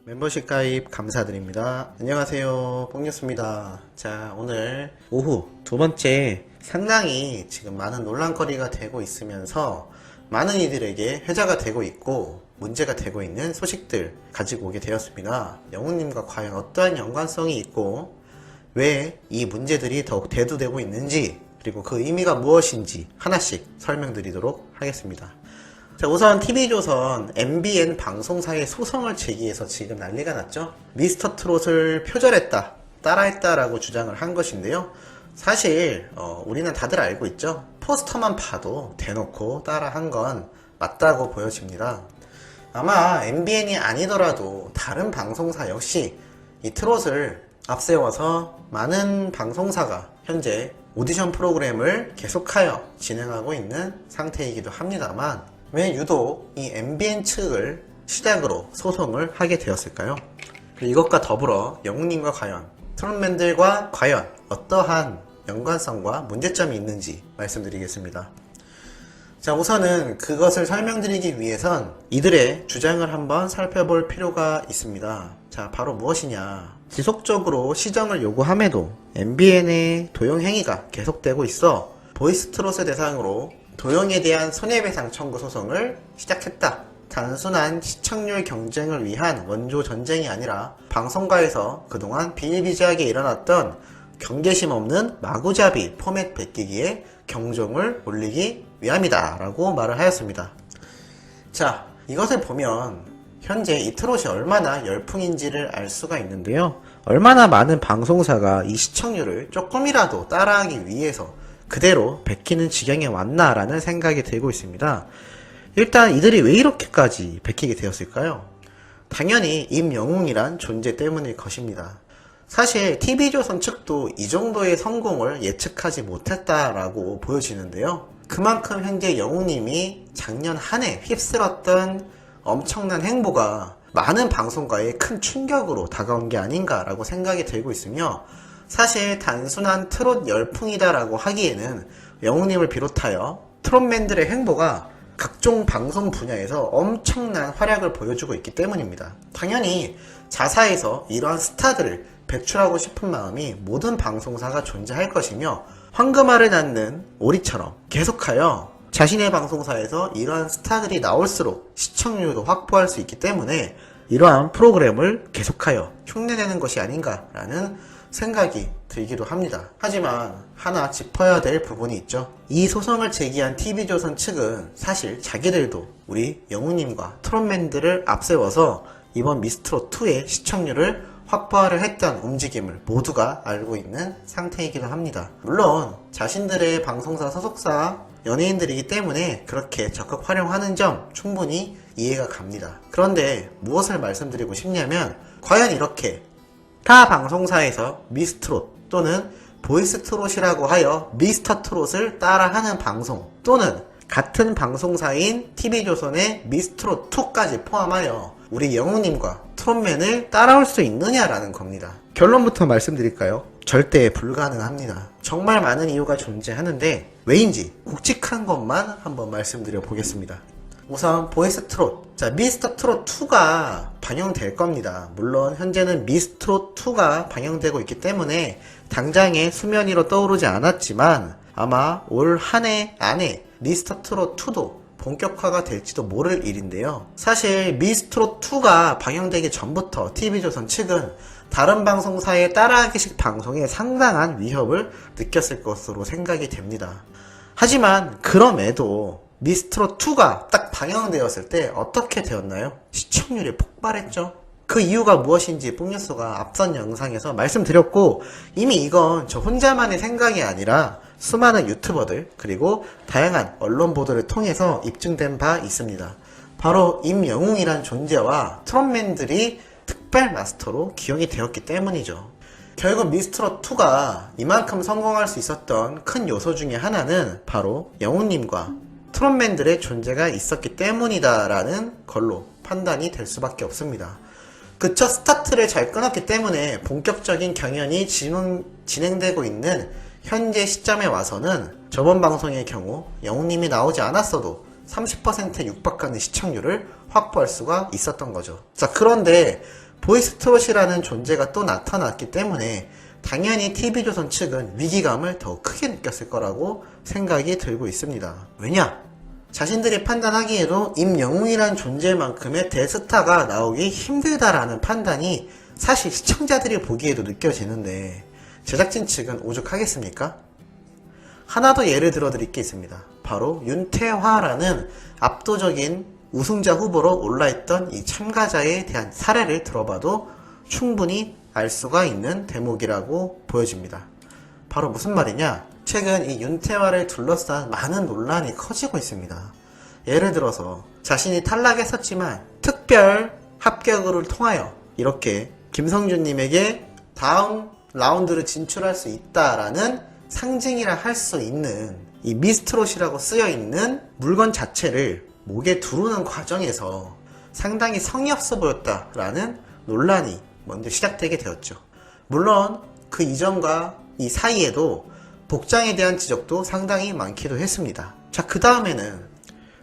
멤버십 가입 감사드립니다. 안녕하세요, 뽕뉴스입니다. 자, 오늘 오후 두 번째 상당히 지금 많은 논란거리가 되고 있으면서 많은 이들에게 회자가 되고 있고 문제가 되고 있는 소식들 가지고 오게 되었습니다. 영훈님과 과연 어떠한 연관성이 있고 왜 이 문제들이 더욱 대두되고 있는지, 그리고 그 의미가 무엇인지 하나씩 설명드리도록 하겠습니다. 자, 우선 TV조선 MBN 방송사의 소송을 제기해서 지금 난리가 났죠. 미스터트롯을 표절했다, 따라했다라고 주장을 한 것인데요. 사실 우리는 다들 알고 있죠. 포스터만 봐도 대놓고 따라한 건 맞다고 보여집니다. 아마 MBN이 아니더라도 다른 방송사 역시 이 트롯을 앞세워서 많은 방송사가 현재 오디션 프로그램을 계속하여 진행하고 있는 상태이기도 합니다만, 왜 유독 이 MBN 측을 시작으로 소송을 하게 되었을까요? 이것과 더불어 영훈님과 과연, 트롯맨들과 과연 어떠한 연관성과 문제점이 있는지 말씀드리겠습니다. 자, 우선은 그것을 설명드리기 위해선 이들의 주장을 한번 살펴볼 필요가 있습니다. 자, 바로 무엇이냐. 지속적으로 시정을 요구함에도 MBN의 도용행위가 계속되고 있어 보이스트롯을 대상으로 도용에 대한 손해배상 청구 소송을 시작했다. 단순한 시청률 경쟁을 위한 원조 전쟁이 아니라 방송가에서 그동안 비일비재하게 일어났던 경계심 없는 마구잡이 포맷 베끼기에 경종을 울리기 위함이다 라고 말을 하였습니다. 자, 이것을 보면 현재 이 트롯이 얼마나 열풍인지를 알 수가 있는데요. 얼마나 많은 방송사가 이 시청률을 조금이라도 따라하기 위해서 그대로 베끼는 지경에 왔나라는 생각이 들고 있습니다. 일단 이들이 왜 이렇게까지 베끼게 되었을까요? 당연히 임영웅이란 존재 때문일 것입니다. 사실 TV조선 측도 이 정도의 성공을 예측하지 못했다라고 보여지는데요. 그만큼 현재 영웅님이 작년 한 해 휩쓸었던 엄청난 행보가 많은 방송가에 큰 충격으로 다가온 게 아닌가라고 생각이 들고 있으며, 사실 단순한 트롯 열풍이다라고 하기에는 영웅님을 비롯하여 트롯맨들의 행보가 각종 방송 분야에서 엄청난 활약을 보여주고 있기 때문입니다. 당연히 자사에서 이러한 스타들을 배출하고 싶은 마음이 모든 방송사가 존재할 것이며, 황금알을 낳는 오리처럼 계속하여 자신의 방송사에서 이러한 스타들이 나올수록 시청률도 확보할 수 있기 때문에 이러한 프로그램을 계속하여 흉내내는 것이 아닌가라는 생각이 들기도 합니다. 하지만 하나 짚어야 될 부분이 있죠. 이 소송을 제기한 TV조선 측은 사실 자기들도 우리 영훈님과 트롯맨들을 앞세워서 이번 미스트롯2의 시청률을 확보하려 했던 움직임을 모두가 알고 있는 상태이기도 합니다. 물론 자신들의 방송사 소속사 연예인들이기 때문에 그렇게 적극 활용하는 점 충분히 이해가 갑니다. 그런데 무엇을 말씀드리고 싶냐면, 과연 이렇게 타 방송사에서 미스트롯 또는 보이스트롯이라고 하여 미스터트롯을 따라하는 방송, 또는 같은 방송사인 TV조선의 미스트롯2까지 포함하여 우리 영웅님과 트롯맨을 따라올 수 있느냐라는 겁니다. 결론부터 말씀드릴까요? 절대 불가능합니다. 정말 많은 이유가 존재하는데 왜인지 굵직한 것만 한번 말씀드려 보겠습니다. 우선 보이스트롯, 자, 미스터트롯2가 방영될 겁니다. 물론 현재는 미스트롯2가 방영되고 있기 때문에 당장에 수면 위로 떠오르지 않았지만 아마 올 한 해 안에 미스터트롯2도 본격화가 될지도 모를 일인데요. 사실 미스트롯2가 방영되기 전부터 TV조선 측은 다른 방송사의 따라하기식 방송에 상당한 위협을 느꼈을 것으로 생각이 됩니다. 하지만 그럼에도 미스트롯2가 딱 방영되었을 때 어떻게 되었나요? 시청률이 폭발했죠. 그 이유가 무엇인지 뽕뉴스가 앞선 영상에서 말씀드렸고, 이미 이건 저 혼자만의 생각이 아니라 수많은 유튜버들 그리고 다양한 언론 보도를 통해서 입증된 바 있습니다. 바로 임영웅이란 존재와 트롯맨들이 특별 마스터로 기용이 되었기 때문이죠. 결국 미스트롯2가 이만큼 성공할 수 있었던 큰 요소 중에 하나는 바로 영훈님과 트롯맨들의 존재가 있었기 때문이다 라는 걸로 판단이 될 수밖에 없습니다. 그 첫 스타트를 잘 끊었기 때문에 본격적인 경연이 진행되고 있는 현재 시점에 와서는 저번 방송의 경우 영웅님이 나오지 않았어도 30%에 육박하는 시청률을 확보할 수가 있었던 거죠. 자, 그런데 보이스트롯이라는 존재가 또 나타났기 때문에 당연히 TV조선 측은 위기감을 더 크게 느꼈을 거라고 생각이 들고 있습니다. 왜냐? 자신들이 판단하기에도 임영웅이란 존재만큼의 대스타가 나오기 힘들다라는 판단이 사실 시청자들이 보기에도 느껴지는데 제작진 측은 오죽하겠습니까? 하나 더 예를 들어 드릴 게 있습니다. 바로 윤태화라는 압도적인 우승자 후보로 올라있던 이 참가자에 대한 사례를 들어봐도 충분히 알 수가 있는 대목이라고 보여집니다. 바로 무슨 말이냐? 최근 이 윤태화를 둘러싼 많은 논란이 커지고 있습니다. 예를 들어서 자신이 탈락했었지만 특별 합격을 통하여 이렇게 김성준님에게 다음 라운드를 진출할 수 있다라는 상징이라 할 수 있는 이 미스트롯이라고 쓰여있는 물건 자체를 목에 두르는 과정에서 상당히 성의 없어 보였다라는 논란이 먼저 시작되게 되었죠. 물론 그 이전과 이 사이에도 복장에 대한 지적도 상당히 많기도 했습니다. 자, 그 다음에는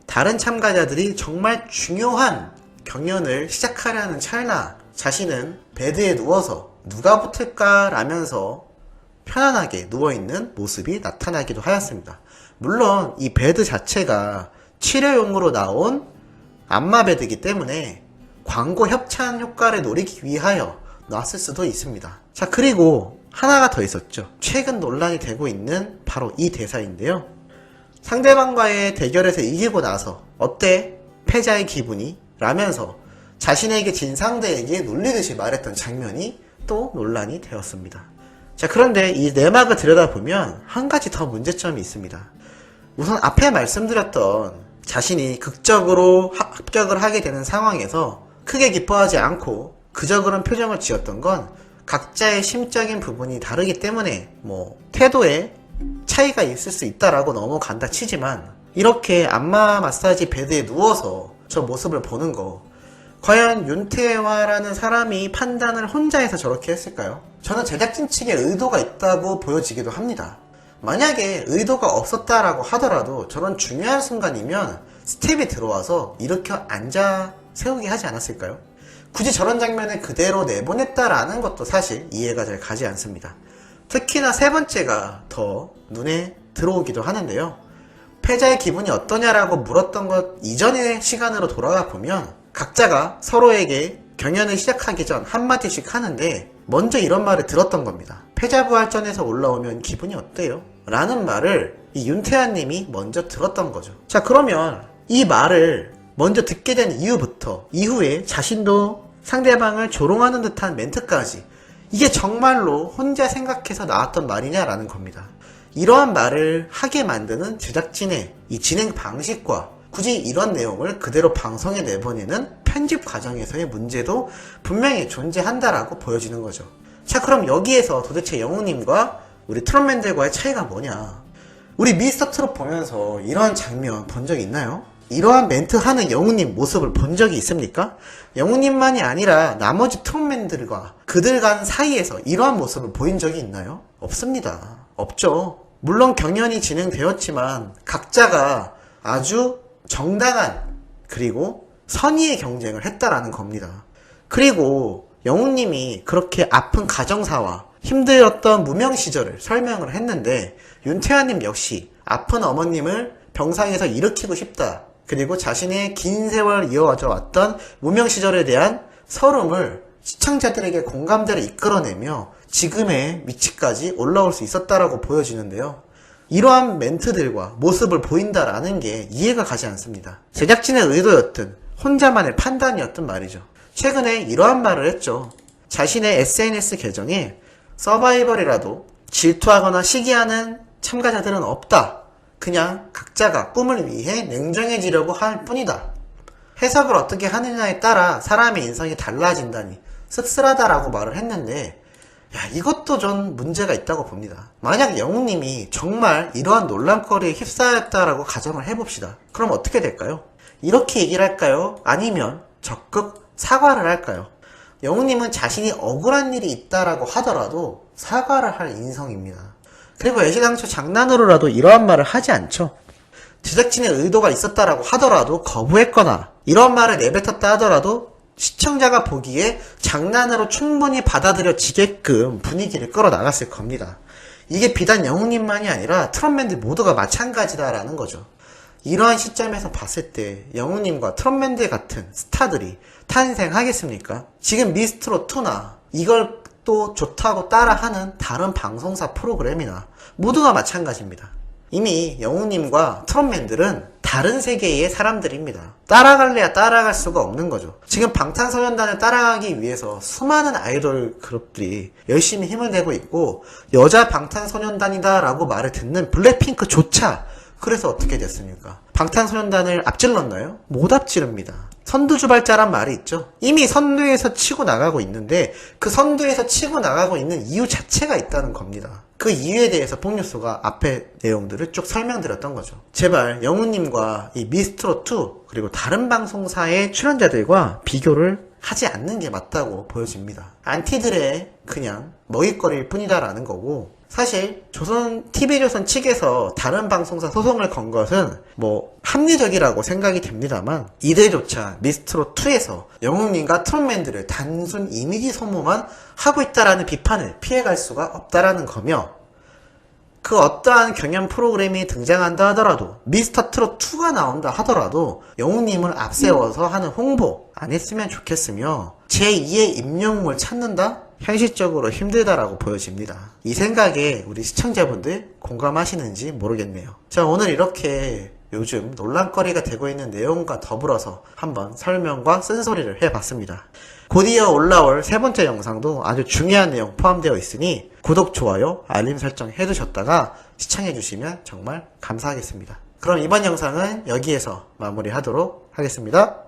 다른 참가자들이 정말 중요한 경연을 시작하려는 찰나 자신은 베드에 누워서 누가 붙을까 라면서 편안하게 누워있는 모습이 나타나기도 하였습니다. 물론 이 베드 자체가 치료용으로 나온 안마 베드이기 때문에 광고 협찬 효과를 노리기 위하여 놨을 수도 있습니다. 자, 그리고 하나가 더 있었죠. 최근 논란이 되고 있는 바로 이 대사인데요. 상대방과의 대결에서 이기고 나서 어때? 패자의 기분이? 라면서 자신에게 진 상대에게 놀리듯이 말했던 장면이 또 논란이 되었습니다. 자, 그런데 이 내막을 들여다보면 한 가지 더 문제점이 있습니다. 우선 앞에 말씀드렸던 자신이 극적으로 합격을 하게 되는 상황에서 크게 기뻐하지 않고 그저 그런 표정을 지었던 건 각자의 심적인 부분이 다르기 때문에 태도에 차이가 있을 수 있다라고 넘어간다 치지만 이렇게 안마 마사지 베드에 누워서 저 모습을 보는 거 과연 윤태화라는 사람이 판단을 혼자 해서 저렇게 했을까요? 저는 제작진 측에 의도가 있다고 보여지기도 합니다. 만약에 의도가 없었다라고 하더라도 저런 중요한 순간이면 스텝이 들어와서 이렇게 앉아 세우게 하지 않았을까요? 굳이 저런 장면을 그대로 내보냈다라는 것도 사실 이해가 잘 가지 않습니다. 특히나 세 번째가 더 눈에 들어오기도 하는데요. 패자의 기분이 어떠냐라고 물었던 것 이전의 시간으로 돌아가 보면 각자가 서로에게 경연을 시작하기 전 한마디씩 하는데 먼저 이런 말을 들었던 겁니다. 패자부활전에서 올라오면 기분이 어때요? 라는 말을 이 윤태환님이 먼저 들었던 거죠. 자, 그러면 이 말을 먼저 듣게 된 이후부터 이후에 자신도 상대방을 조롱하는 듯한 멘트까지 이게 정말로 혼자 생각해서 나왔던 말이냐라는 겁니다. 이러한 말을 하게 만드는 제작진의 이 진행 방식과 굳이 이런 내용을 그대로 방송에 내보내는 편집 과정에서의 문제도 분명히 존재한다라고 보여지는 거죠. 자, 그럼 여기에서 도대체 영웅님과 우리 트롯맨들과의 차이가 뭐냐? 우리 미스터 트롯 보면서 이러한 장면 본 적 있나요? 이러한 멘트 하는 영웅님 모습을 본 적이 있습니까? 영웅님만이 아니라 나머지 트롯맨들과 그들 간 사이에서 이러한 모습을 보인 적이 있나요? 없습니다. 없죠. 물론 경연이 진행되었지만 각자가 아주 정당한 그리고 선의의 경쟁을 했다라는 겁니다. 그리고 영웅님이 그렇게 아픈 가정사와 힘들었던 무명 시절을 설명을 했는데 윤태환님 역시 아픈 어머님을 병상에서 일으키고 싶다. 그리고 자신의 긴 세월 이어져 왔던 무명 시절에 대한 서름을 시청자들에게 공감대를 이끌어내며 지금의 위치까지 올라올 수 있었다라고 보여지는데요. 이러한 멘트들과 모습을 보인다라는 게 이해가 가지 않습니다. 제작진의 의도였든 혼자만의 판단이었든 말이죠. 최근에 이러한 말을 했죠. 자신의 SNS 계정에 서바이벌이라도 질투하거나 시기하는 참가자들은 없다. 그냥 각자가 꿈을 위해 냉정해지려고 할 뿐이다. 해석을 어떻게 하느냐에 따라 사람의 인성이 달라진다니 씁쓸하다라고 말을 했는데 이것도 전 문제가 있다고 봅니다. 만약 영웅님이 정말 이러한 논란거리에 휩싸였다라고 가정을 해봅시다. 그럼 어떻게 될까요? 이렇게 얘기를 할까요? 아니면 적극 사과를 할까요? 영웅님은 자신이 억울한 일이 있다라고 하더라도 사과를 할 인성입니다. 그리고 애시당초 장난으로라도 이러한 말을 하지 않죠. 제작진의 의도가 있었다라고 하더라도 거부했거나 이런 말을 내뱉었다 하더라도 시청자가 보기에 장난으로 충분히 받아들여지게끔 분위기를 끌어나갔을 겁니다. 이게 비단 영웅님만이 아니라 트롯맨들 모두가 마찬가지다라는 거죠. 이러한 시점에서 봤을 때 영웅님과 트롯맨들 같은 스타들이 탄생하겠습니까? 지금 미스트롯2나 이걸 또 좋다고 따라하는 다른 방송사 프로그램이나 모두가 마찬가지입니다. 이미 영웅님과 트롯맨들은 다른 세계의 사람들입니다. 따라갈래야 따라갈 수가 없는 거죠. 지금 방탄소년단을 따라가기 위해서 수많은 아이돌 그룹들이 열심히 힘을 내고 있고 여자 방탄소년단이다 라고 말을 듣는 블랙핑크조차 그래서 어떻게 됐습니까? 방탄소년단을 앞질렀나요? 못 앞지릅니다. 선두주발자란 말이 있죠. 이미 선두에서 치고 나가고 있는데 그 선두에서 치고 나가고 있는 이유 자체가 있다는 겁니다. 그 이유에 대해서 폭뉴스가 앞에 내용들을 쭉 설명드렸던 거죠. 제발 영훈님과 이 미스트롯2 그리고 다른 방송사의 출연자들과 비교를 하지 않는 게 맞다고 보여집니다. 안티들의 그냥 먹잇거리일 뿐이다라는 거고, 사실 TV조선 측에서 다른 방송사 소송을 건 것은 합리적이라고 생각이 됩니다만 이들조차 미스트롯2에서 영웅님과 트롯맨들을 단순 이미지 소모만 하고 있다라는 비판을 피해갈 수가 없다라는 거며, 그 어떠한 경연 프로그램이 등장한다 하더라도 미스터트롯2가 나온다 하더라도 영웅님을 앞세워서 하는 홍보 안 했으면 좋겠으며, 제2의 임영웅을 찾는다? 현실적으로 힘들다라고 보여집니다. 이 생각에 우리 시청자분들 공감하시는지 모르겠네요. 자, 오늘 이렇게 요즘 논란거리가 되고 있는 내용과 더불어서 한번 설명과 쓴소리를 해봤습니다. 곧이어 올라올 세 번째 영상도 아주 중요한 내용 포함되어 있으니 구독, 좋아요, 알림 설정 해두셨다가 시청해주시면 정말 감사하겠습니다. 그럼 이번 영상은 여기에서 마무리하도록 하겠습니다.